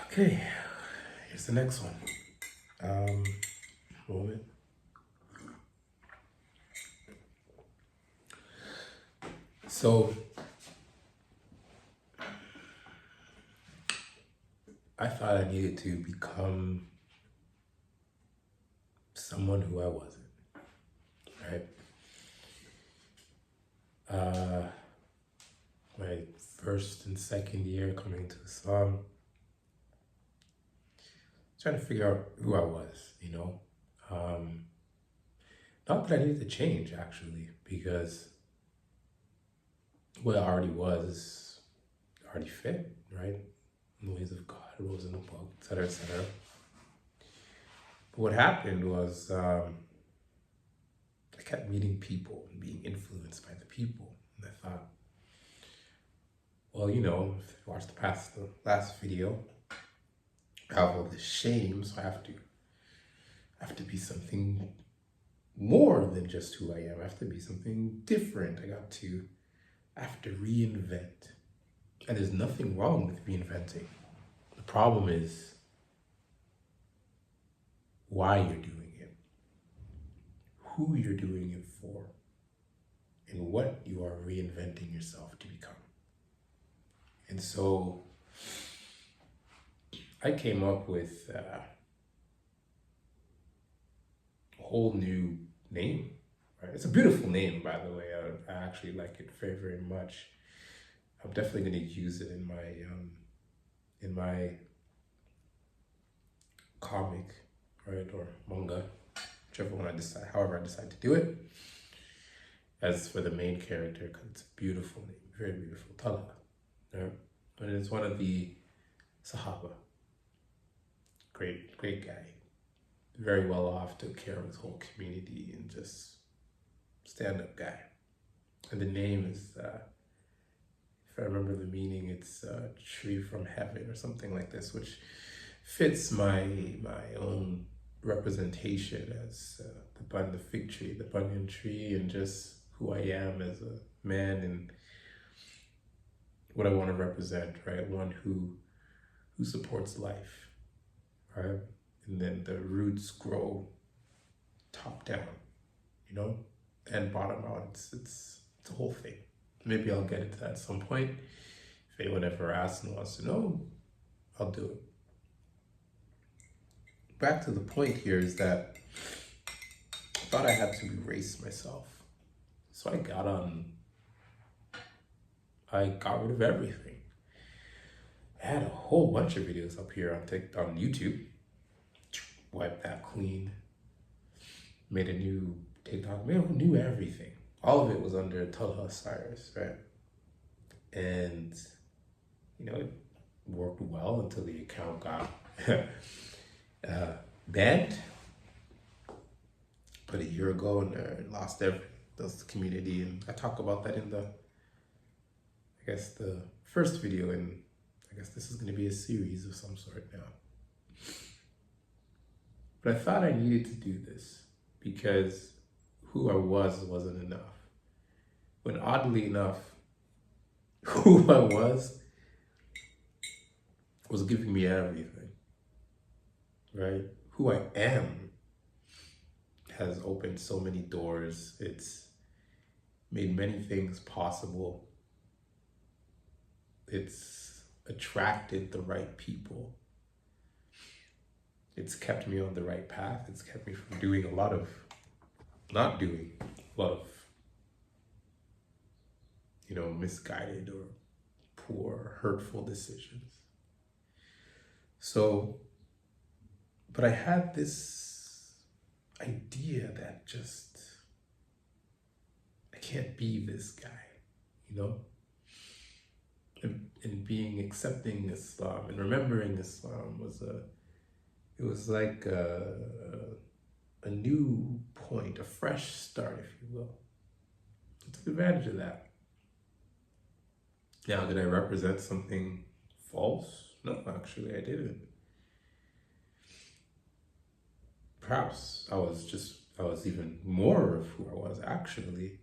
Okay, here's the next one. Moment. So I thought I needed to become someone who I wasn't, right? Uh, my first and second year coming to Islam, trying to figure out who I was. Um, Not that I needed to change actually, because what I already was already fit, right? In the ways of God, rules in the book, etc., etc. But what happened was I kept meeting people and being influenced by the people, and I thought, well, if you watched the last video, I have all this shame, so I have to be something more than just who I am. I have to be something different. I have to reinvent. And there's nothing wrong with reinventing. The problem is why you're doing it, who you're doing it for, and what you are reinventing yourself to become. And so I came up with a whole new name. Right? It's a beautiful name, by the way. I actually like it very, very much. I'm definitely going to use it in my comic, right, or manga, whichever one I decide, however I decide to do it. As for the main character, because it's a beautiful name, very beautiful, Talha, right? And it's one of the Sahaba. Great, great guy. Very well off, took care of his whole community, and just stand-up guy. And the name is, if I remember the meaning, it's tree from heaven or something like this, which fits my own representation as the fig tree, the banyan tree, and just who I am as a man and what I want to represent, right? One who supports life, right? And then the roots grow top down, and bottom out. It's a whole thing. Maybe I'll get into that at some point. If anyone ever asks and wants to know, I'll do it. Back to the point here is that I thought I had to erase myself. So I got rid of everything. I had a whole bunch of videos up here on YouTube. Wiped that clean. Made a new TikTok. Made a new everything. All of it was under Talha Cyrus, right? And it worked well until the account got banned. But a year ago, and lost the community, and I talk about that in the first video, and I guess this is going to be a series of some sort now. But I thought I needed to do this because who I wasn't enough. When oddly enough, who I was giving me everything, right? Who I am has opened so many doors. It's made many things possible. It's attracted the right people. It's kept me on the right path. It's kept me from doing not doing a lot of, misguided or poor, hurtful decisions. So, but I had this idea that I can't be this guy, and being accepting Islam and remembering Islam it was like a new point, a fresh start, if you will. I took advantage of that. Now, did I represent something false? No, actually, I didn't. Perhaps I was even more of who I was actually.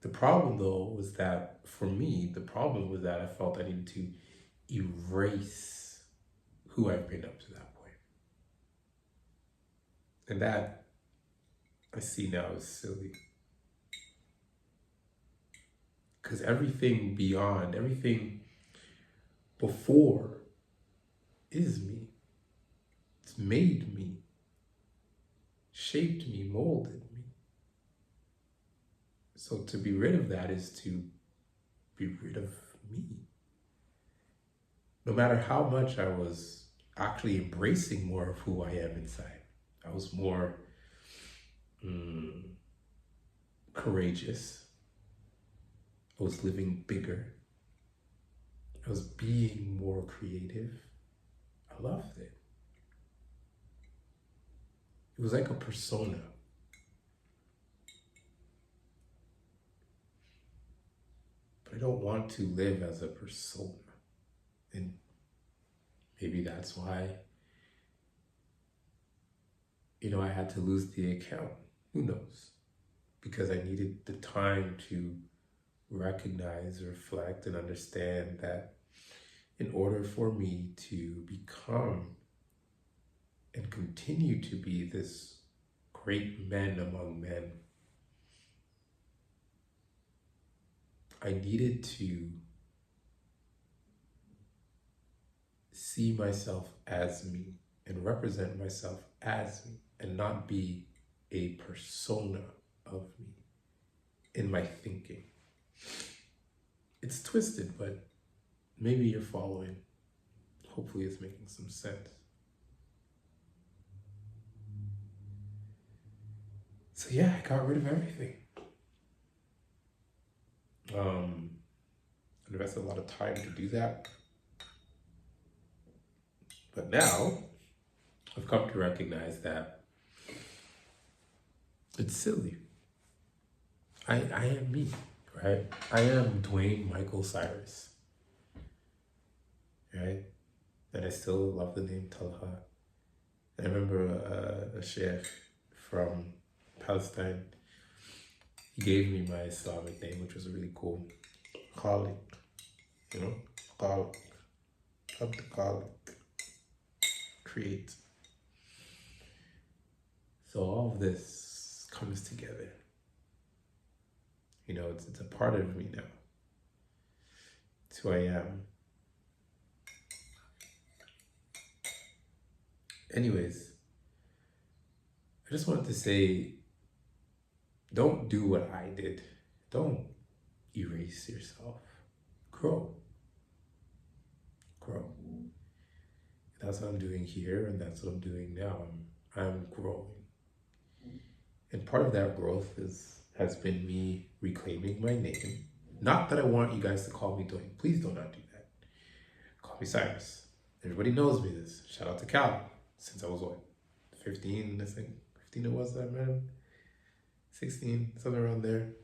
The problem, though, was that for me, I felt I needed to erase who I've been up to that point. And that I see now is silly. Because everything beyond, everything before is me. It's made me, shaped me, molded me. So to be rid of that is to be rid of me. No matter how much I was actually embracing more of who I am inside, I was more courageous. I was living bigger. I was being more creative. I loved it. It was like a persona. But I don't want to live as a persona. And maybe that's why, I had to lose the account. Who knows? Because I needed the time to recognize, reflect, and understand that in order for me to become and continue to be this great man among men, I needed to see myself as me and represent myself as me and not be a persona of me in my thinking. It's twisted, but maybe you're following. Hopefully it's making some sense. So yeah, I got rid of everything. I invested a lot of time to do that. But now, I've come to recognize that it's silly. I am me, right? I am Dwayne Michael Cyrus, right? And I still love the name Talha. I remember a sheikh from Palestine. He gave me my Islamic name, which was really cool. Khalik, Khalik, Abd Khalik, create. So all of this comes together. It's a part of me now. It's who I am. Anyways, I just wanted to say, don't do what I did. Don't erase yourself. Grow. That's what I'm doing here, and that's what I'm doing now. I'm growing. And part of that growth has been me reclaiming my name. Not that I want you guys to call me Dwayne. Please do not do that. Call me Cyrus. Everybody knows me this. Shout out to Cal. Since I was 15, I think. 15 it was that I met him. 16, somewhere around there.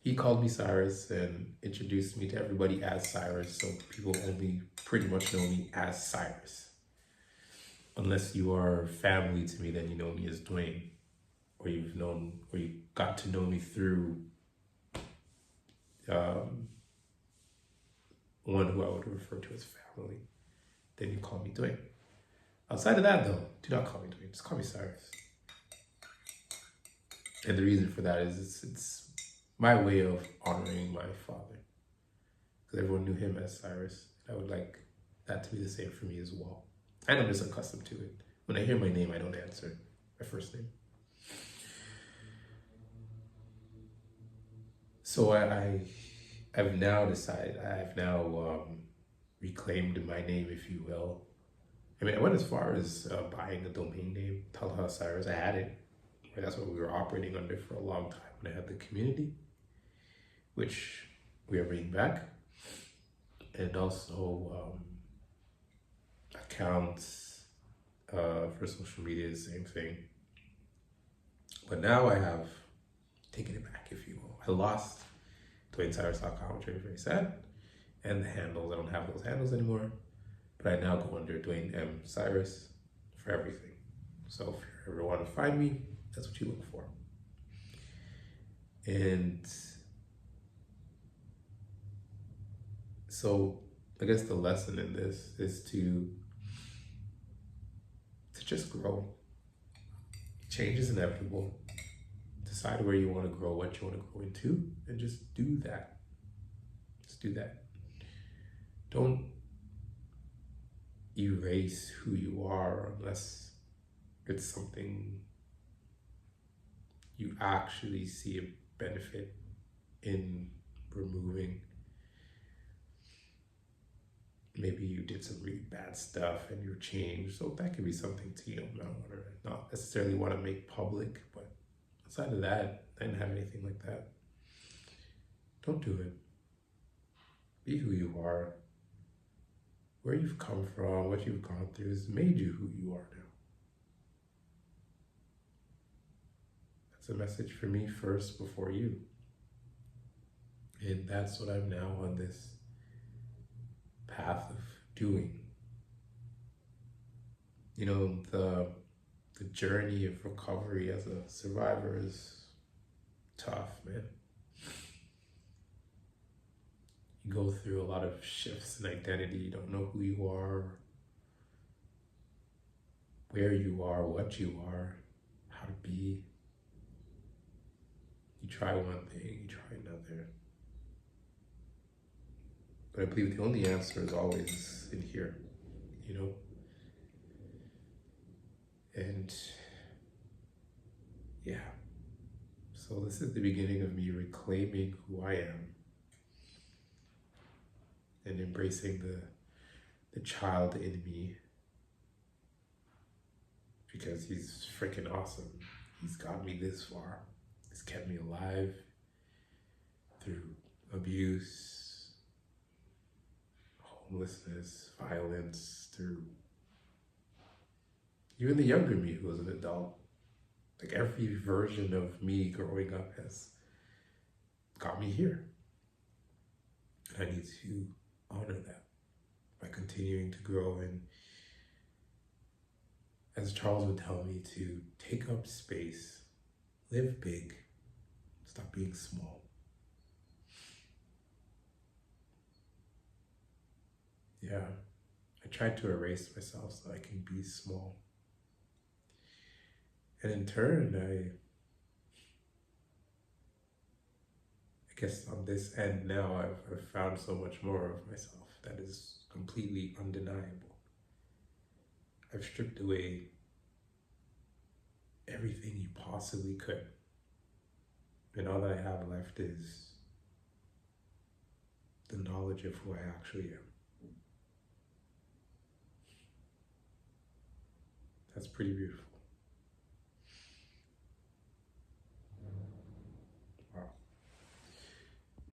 He called me Cyrus and introduced me to everybody as Cyrus. So people only pretty much know me as Cyrus. Unless you are family to me, then you know me as Dwayne. Or you got to know me through one who I would refer to as family. Then you call me Dwayne. Outside of that, though, do not call me Dwayne. Just call me Cyrus. And the reason for that is it's my way of honoring my father. Because everyone knew him as Cyrus. I would like that to be the same for me as well. And I'm just accustomed to it. When I hear my name, I don't answer my first name. So I've now decided, I've now reclaimed my name, if you will. I mean, I went as far as buying a domain name, Talha Cyrus. I had it. Right? That's what we were operating under for a long time when I had the community, which we are bringing back. And also accounts for social media, the same thing. But now I have taken it back, if you will. I lost DwayneCyrus.com, which is very sad. And the handles, I don't have those handles anymore. But I now go under Dwayne M. Cyrus for everything. So if you ever want to find me, that's what you look for. And so I guess the lesson in this is to just grow. Change is inevitable. Decide where you want to grow, what you want to grow into, and just do that. Just do that. Don't erase who you are unless it's something you actually see a benefit in removing. Maybe you did some really bad stuff and you're changed, so that could be something to not necessarily want to make public. But outside of that, I didn't have anything like that. Don't do it. Be who you are. Where you've come from, what you've gone through has made you who you are now. That's a message for me first before you. And that's what I'm now on this path of doing. You know, the journey of recovery as a survivor is tough, man. You go through a lot of shifts in identity. You don't know who you are, where you are, what you are, how to be. You try one thing, you try another. But I believe the only answer is always in here, you know? And yeah, so this is the beginning of me reclaiming who I am and embracing the child in me, because he's freaking awesome. He's got me this far. He's kept me alive through abuse, homelessness, violence, through even the younger me who was an adult. Like every version of me growing up has got me here. And I need to honor that by continuing to grow, and as Charles would tell me, to take up space, live big, stop being small. Yeah, I tried to erase myself so I can be small. And in turn, I guess on this end now, I've found so much more of myself that is completely undeniable. I've stripped away everything you possibly could. And all that I have left is the knowledge of who I actually am. That's pretty beautiful.